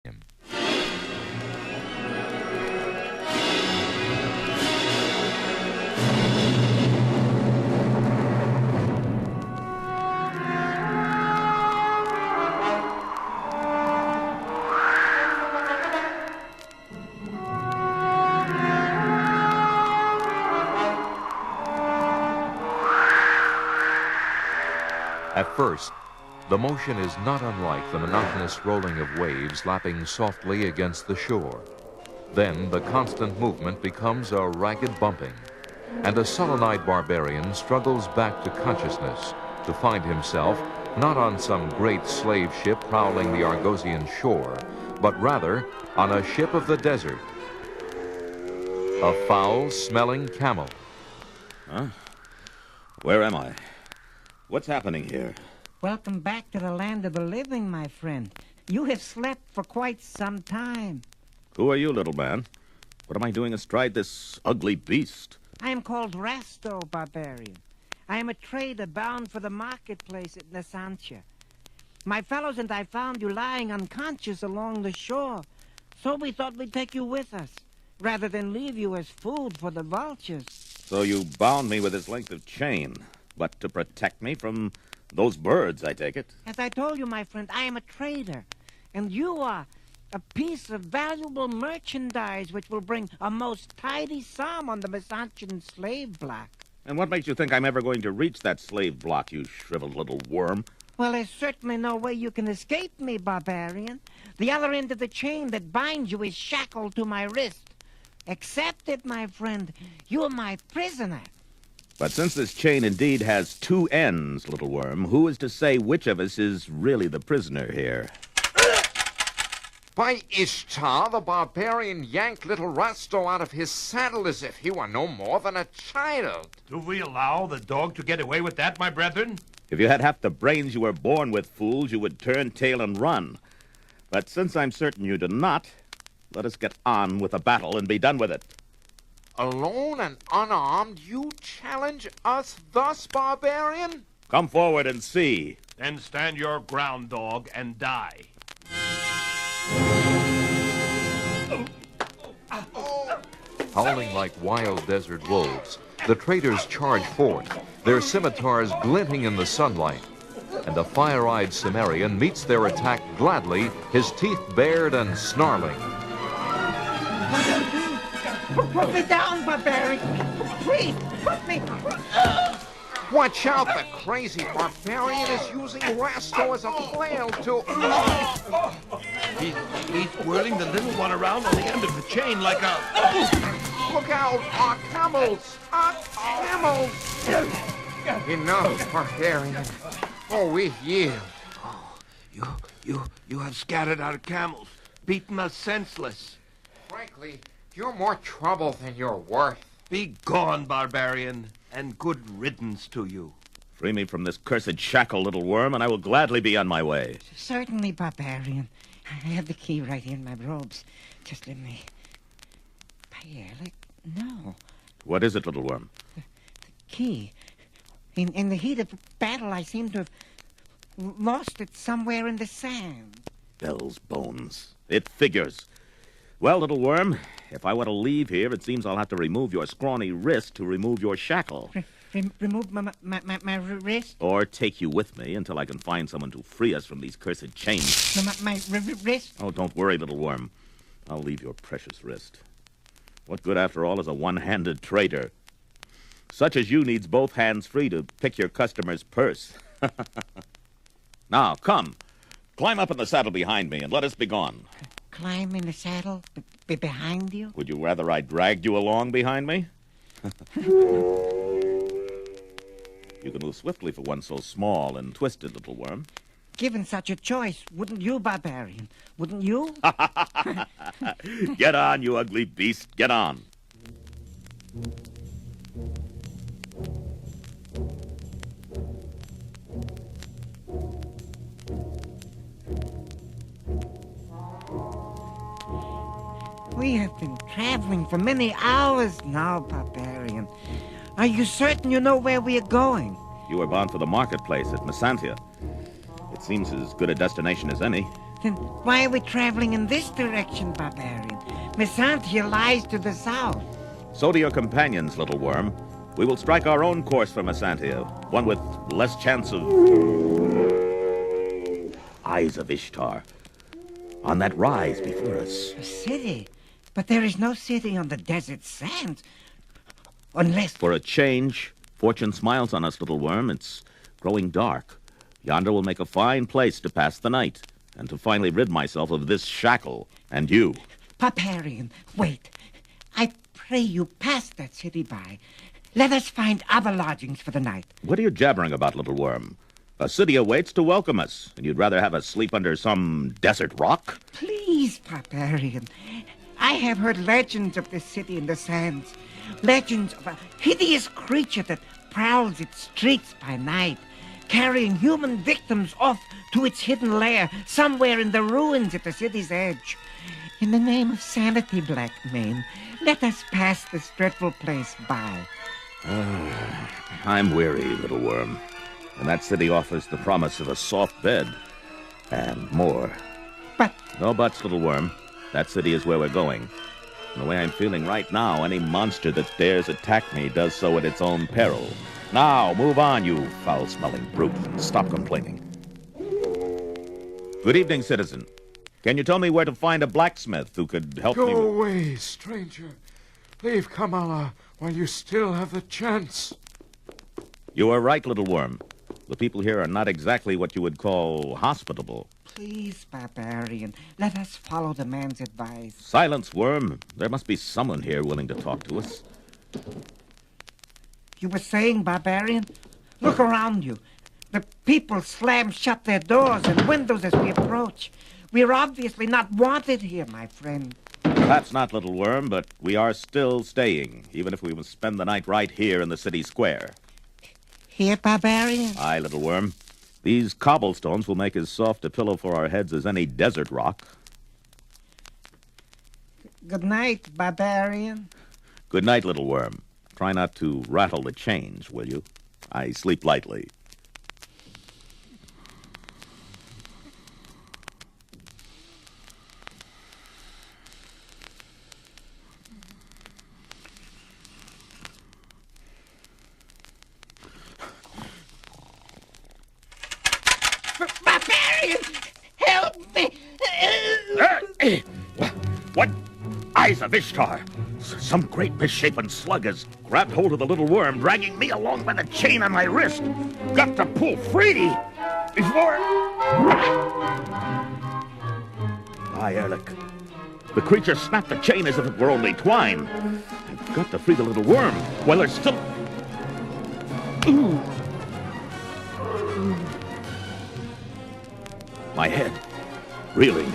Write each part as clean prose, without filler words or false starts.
him. At first, the motion is not unlike the monotonous rolling of waves lapping softly against the shore. Then the constant movement becomes a ragged bumping, and a sullen-eyed barbarian struggles back to consciousness to find himself not on some great slave ship prowling the Argosian shore, but rather on a ship of the desert. A foul-smelling camel. Huh? Where am I? What's happening here? Welcome back to the land of the living, my friend. You have slept for quite some time. Who are you, little man? What am I doing astride this ugly beast? I am called Rasto, barbarian. I am a trader bound for the marketplace at Nasantia. My fellows and I found you lying unconscious along the shore, so we thought we'd take you with us, rather than leave you as food for the vultures. So you bound me with this length of chain, but to protect me from those birds, I take it? As I told you, my friend, I am a trader, and you are a piece of valuable merchandise which will bring a most tidy sum on the Masantian slave block. And what makes you think I'm ever going to reach that slave block, you shriveled little worm? Well, there's certainly no way you can escape me, barbarian. The other end of the chain that binds you is shackled to my wrist. Accept it, my friend. You are my prisoner. But since this chain indeed has two ends, little worm, who is to say which of us is really the prisoner here? By Ishtar, the barbarian yanked little Rasto out of his saddle as if he were no more than a child. Do we allow the dog to get away with that, my brethren? If you had half the brains you were born with, fools, you would turn tail and run. But since I'm certain you do not, let us get on with the battle and be done with it. Alone and unarmed, you challenge us thus, barbarian? Come forward and see. Then stand your ground, dog, and die. Howling like wild desert wolves, the traders charge forth, their scimitars glinting in the sunlight. And the fire-eyed Cimmerian meets their attack gladly, his teeth bared and snarling. Put me down, barbarian. Please, put me. Watch out, the crazy barbarian is using Rasto as a flail to... He's whirling the little one around on the end of the chain like a... Look out, our camels! Our camels! Enough, barbarian. Oh, we yield. You have scattered our camels, beaten us senseless. Frankly, you're more trouble than you're worth. Be gone, barbarian, and good riddance to you. Free me from this cursed shackle, little worm, and I will gladly be on my way. Certainly, barbarian. I have the key right here in my robes. Just let me... No. What is it, little worm? The key. In the heat of battle, I seem to have lost it somewhere in the sand. Bell's bones. It figures. Well, little worm, if I want to leave here, it seems I'll have to remove your scrawny wrist to remove your shackle. Remove my wrist? Or take you with me until I can find someone to free us from these cursed chains. My wrist? Oh, don't worry, little worm. I'll leave your precious wrist. What good, after all, is a one-handed trader? Such as you needs both hands free to pick your customer's purse. Now, come. Climb up in the saddle behind me and let us be gone. Climb in the saddle behind you? Would you rather I dragged you along behind me? You can move swiftly for one so small and twisted, little worm. Given such a choice, wouldn't you, barbarian? Wouldn't you? Get on, you ugly beast. Get on. We have been traveling for many hours now, barbarian. Are you certain you know where we are going? You are bound for the marketplace at Masantia. It seems as good a destination as any. Then why are we traveling in this direction, barbarian? Mesantia lies to the south. So do your companions, little worm. We will strike our own course for Mesantia, one with less chance of... Eyes of Ishtar. On that rise before us. A city? But there is no city on the desert sands. Unless... For a change, fortune smiles on us, little worm. It's growing dark. Yonder will make a fine place to pass the night, and to finally rid myself of this shackle, and you. Barbarian, wait. I pray you pass that city by. Let us find other lodgings for the night. What are you jabbering about, little worm? A city awaits to welcome us, and you'd rather have us sleep under some desert rock? Please, barbarian. I have heard legends of this city in the sands. Legends of a hideous creature that prowls its streets by night, carrying human victims off to its hidden lair somewhere in the ruins at the city's edge. In the name of sanity, Blackmane, let us pass this dreadful place by. I'm weary, little worm. And that city offers the promise of a soft bed. And more. But... No buts, little worm. That city is where we're going. And the way I'm feeling right now, any monster that dares attack me does so at its own peril. Now, move on, you foul-smelling brute, and stop complaining. Good evening, citizen. Can you tell me where to find a blacksmith who could help me? Go away, stranger. Leave Kamala while you still have the chance. You are right, little worm. The people here are not exactly what you would call hospitable. Please, barbarian, let us follow the man's advice. Silence, worm. There must be someone here willing to talk to us. You were saying, barbarian? Look around you. The people slam shut their doors and windows as we approach. We're obviously not wanted here, my friend. Perhaps not, little worm, but we are still staying, even if we must spend the night right here in the city square. Here, barbarian? Aye, little worm. These cobblestones will make as soft a pillow for our heads as any desert rock. Good night, barbarian. Good night, little worm. Try not to rattle the chains, will you? I sleep lightly. Barbarian! Help me! What? Eyes of Ishtar! Some great misshapen slug has grabbed hold of the little worm, dragging me along by the chain on my wrist. Got to pull free before... Aye, Erlich. The creature snapped the chain as if it were only twine. I've got to free the little worm while there's still... My head, reeling.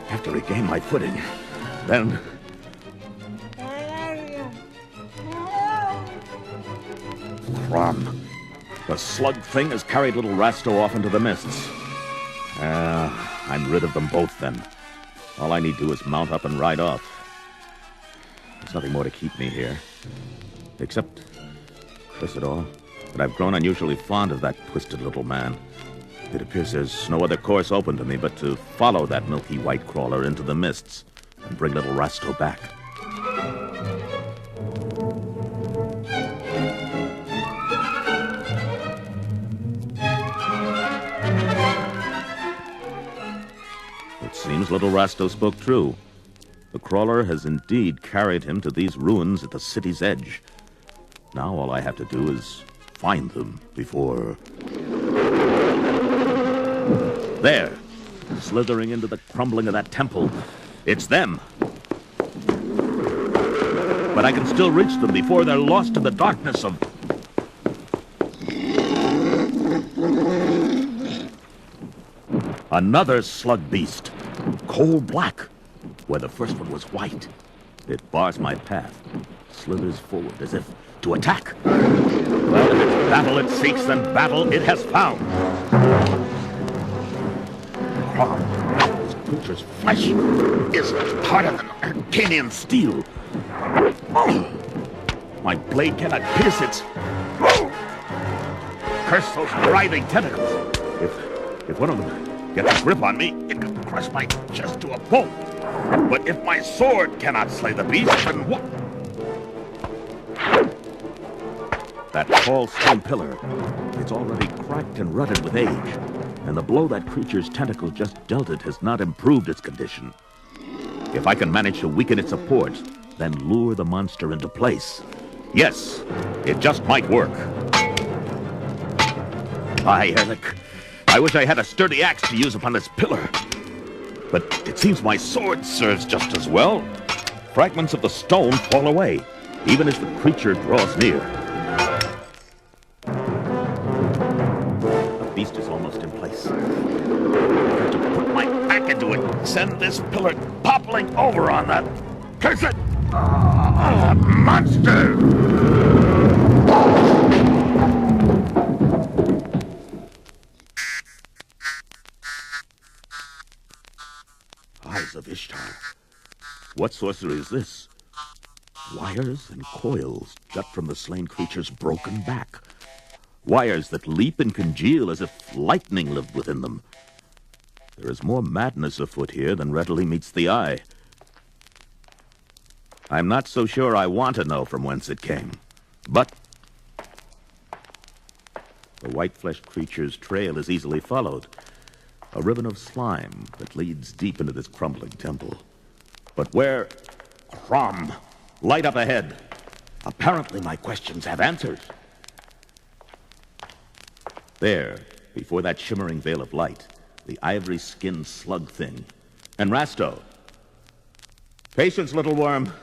Have to regain my footing. Then... Crom. The slug thing has carried little Rasto off into the mists. I'm rid of them both then. All I need to do is mount up and ride off. There's nothing more to keep me here. Except, curse it all, that I've grown unusually fond of that twisted little man. It appears there's no other course open to me but to follow that milky white crawler into the mists and bring little Rasto back. It seems little Rasto spoke true. The crawler has indeed carried him to these ruins at the city's edge. Now all I have to do is find them before... There, slithering into the crumbling of that temple. It's them. But I can still reach them before they're lost in the darkness of... Another slug beast, coal black, where the first one was white. It bars my path, slithers forward as if to attack. Well, if it's battle it seeks, then battle it has found. This creature's flesh is harder than Arcanian steel. My blade cannot pierce its... Curse those writhing tentacles. If one of them gets a grip on me, it can crush my chest to a pulp. But if my sword cannot slay the beast, then what? That tall stone pillar, it's already cracked and rutted with age. And the blow that creature's tentacle just dealt it has not improved its condition. If I can manage to weaken its supports, then lure the monster into place. Yes, it just might work. Aye, Erlich. I wish I had a sturdy axe to use upon this pillar. But it seems my sword serves just as well. Fragments of the stone fall away, even as the creature draws near. The beast is almost in place. I have to put my back into it, send this pillar toppling over on that cursed monster! Eyes of Ishtar. What sorcery is this? Wires and coils jut from the slain creature's broken back. Wires that leap and congeal as if lightning lived within them. There is more madness afoot here than readily meets the eye. I'm not so sure I want to know from whence it came, but the white-fleshed creature's trail is easily followed. A ribbon of slime that leads deep into this crumbling temple. But where? Crom! Light up ahead. Apparently my questions have answers. There, before that shimmering veil of light, the ivory-skinned slug thing. And Rasto. Patience, little worm.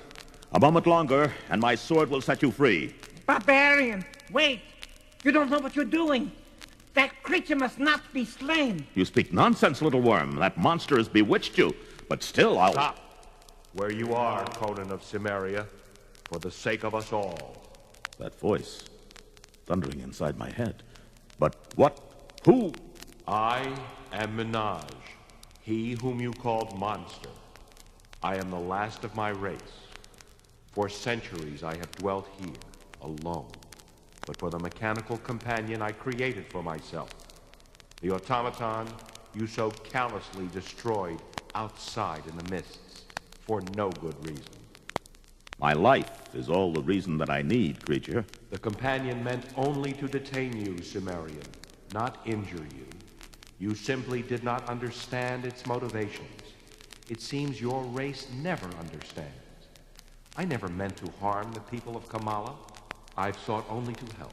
A moment longer, and my sword will set you free. Barbarian, wait! You don't know what you're doing. That creature must not be slain. You speak nonsense, little worm. That monster has bewitched you. But still, I'll... Stop where you are, Conan of Cimmeria, for the sake of us all. That voice, thundering inside my head. But what? Who? I am Minaj, he whom you called monster. I am the last of my race. For centuries I have dwelt here, alone. But for the mechanical companion I created for myself, the automaton you so callously destroyed outside in the mists, for no good reason. My life is all the reason that I need, creature. The companion meant only to detain you, Cimmerian, not injure you. You simply did not understand its motivations. It seems your race never understands. I never meant to harm the people of Kamala. I've sought only to help.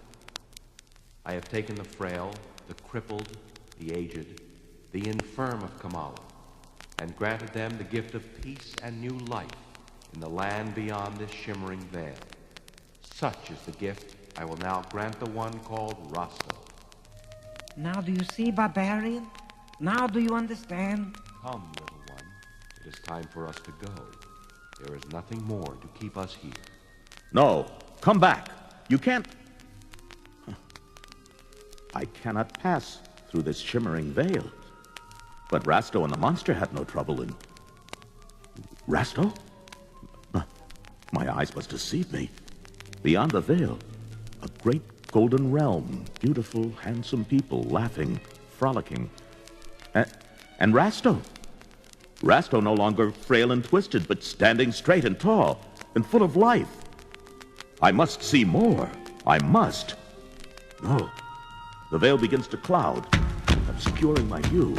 I have taken the frail, the crippled, the aged, the infirm of Kamala, and granted them the gift of peace and new life in the land beyond this shimmering veil. Such is the gift I will now grant the one called Rasto. Now do you see, Barbarian? Now do you understand? Come, little one. It is time for us to go. There is nothing more to keep us here. No, come back. You can't... I cannot pass through this shimmering veil. But Rasto and the monster had no trouble in... Rasto? My eyes must deceive me. Beyond the veil, a great golden realm. Beautiful, handsome people, laughing, frolicking. And Rasto. Rasto no longer frail and twisted, but standing straight and tall, and full of life. I must see more. I must. No. The veil begins to cloud, obscuring my view.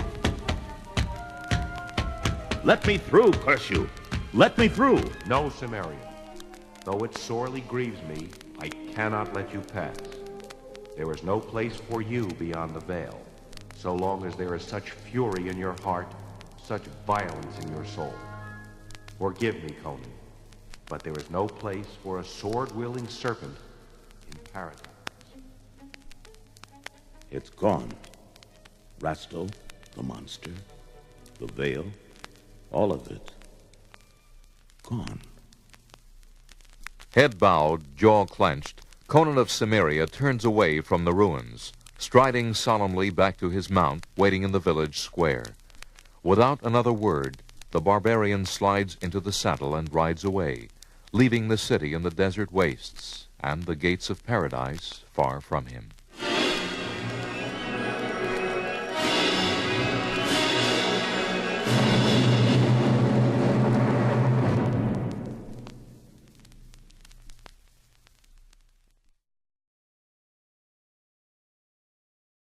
Let me through, curse you. Let me through. No, Cimmerian. Though it sorely grieves me, I cannot let you pass. There is no place for you beyond the veil, so long as there is such fury in your heart, such violence in your soul. Forgive me, Conan, but there is no place for a sword-wielding serpent in paradise. It's gone. Rasto, the monster, the veil, all of it. Gone. Head bowed, jaw clenched, Conan of Cimmeria turns away from the ruins, striding solemnly back to his mount waiting in the village square. Without another word, the barbarian slides into the saddle and rides away, leaving the city in the desert wastes and the gates of paradise far from him.